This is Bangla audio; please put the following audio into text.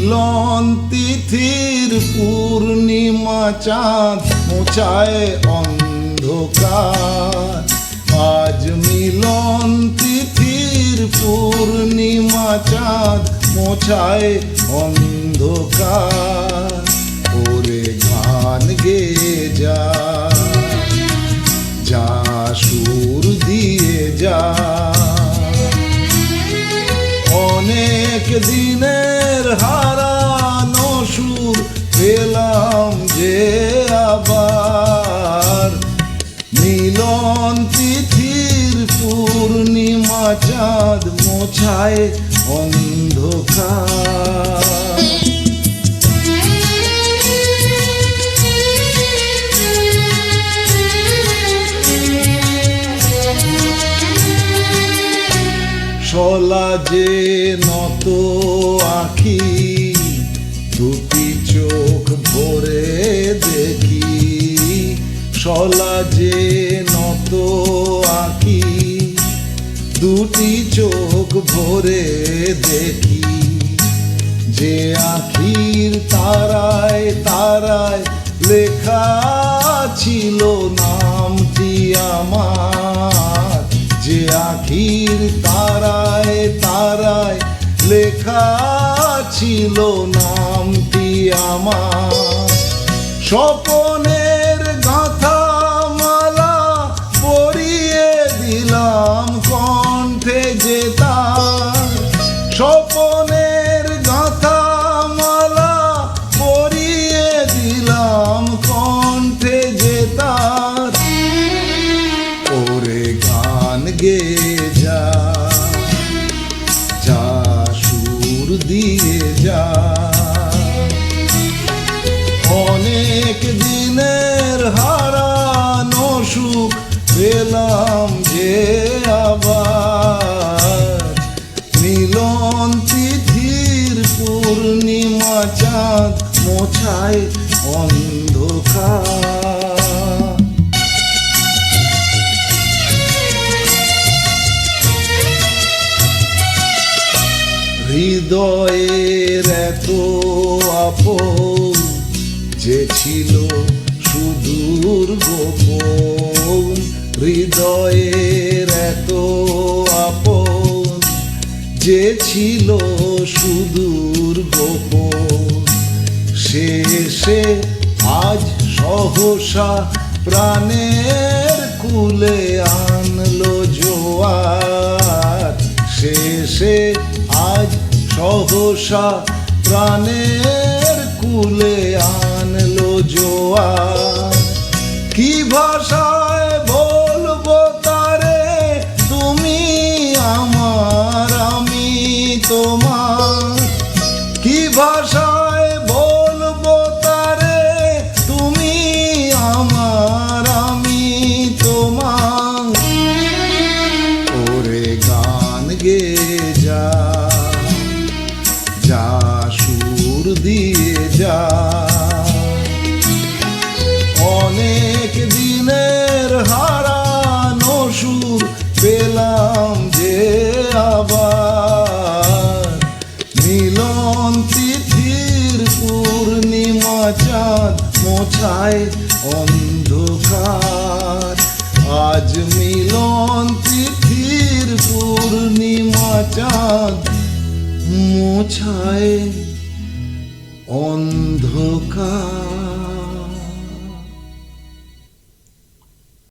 মিলন তিথির পূর্ণিমা চাঁদ মোছায় অন্ধকার। আজ মিলন তিথির পূর্ণিমা চাঁদ মোছায় অন্ধকার। ওরে গান গেয়ে যা, যা সুর দিয়ে যা, অনেক দিনের হারানো সুর পেলাম যে আবার। মিলন তিথির পূর্ণিমা চাঁদ মোছায় অন্ধকার। শলা যে নত আঁখি, দুটি চোখ ভরে দেখি। শলা যে নত আঁখি, দুটি চোখ ভরে দেখি। যে আঁখির তারায় তারায় লেখা ছিল নামটি আমার। যে আঁখির তারায় তারায় লেখা ছিল নামটি আমার। স্বপনের গাঁথা মালা পরিয়ে দিলাম কণ্ঠে যে তার। স্বপনের গাঁথা মালা পরিয়ে দিলাম কণ্ঠে যে তার। ওরে গান গেয়ে যা, যা সুর দিয়ে যা, অনেক দিনের হারানো সুখ পেলাম যে আবার। মিলন তিথির পূর্ণিমা চাঁদ মোছায় অন্ধকার। হৃদয়ের এত আপন যে ছিল সুদূর গোপন। হৃদয়ের এত আপন যে ছিল সুদূর গোপন। শেষে আজ সহসা প্রাণের কুলে আনলো জোয়ার। শেষে আজ সহসা প্রাণের কুলে আনলো জোয়ার। কি ভাষায় বলবো তারে, তুমি আমার আমি তোমার। কি ভাষায় বলবো তারে, তুমি আমার আমি তোমার। ওরে গান গেয়ে যা, যা সুর দিয়ে যা, অনেক দিনের হারানো সুর পেলাম যে আবার। মিলন তিথির পূর্ণিমা চাঁদ মোছায় অন্ধকার। আজ মিলন তিথির পূর্ণিমা চাঁদ মোছায় অন্ধকার।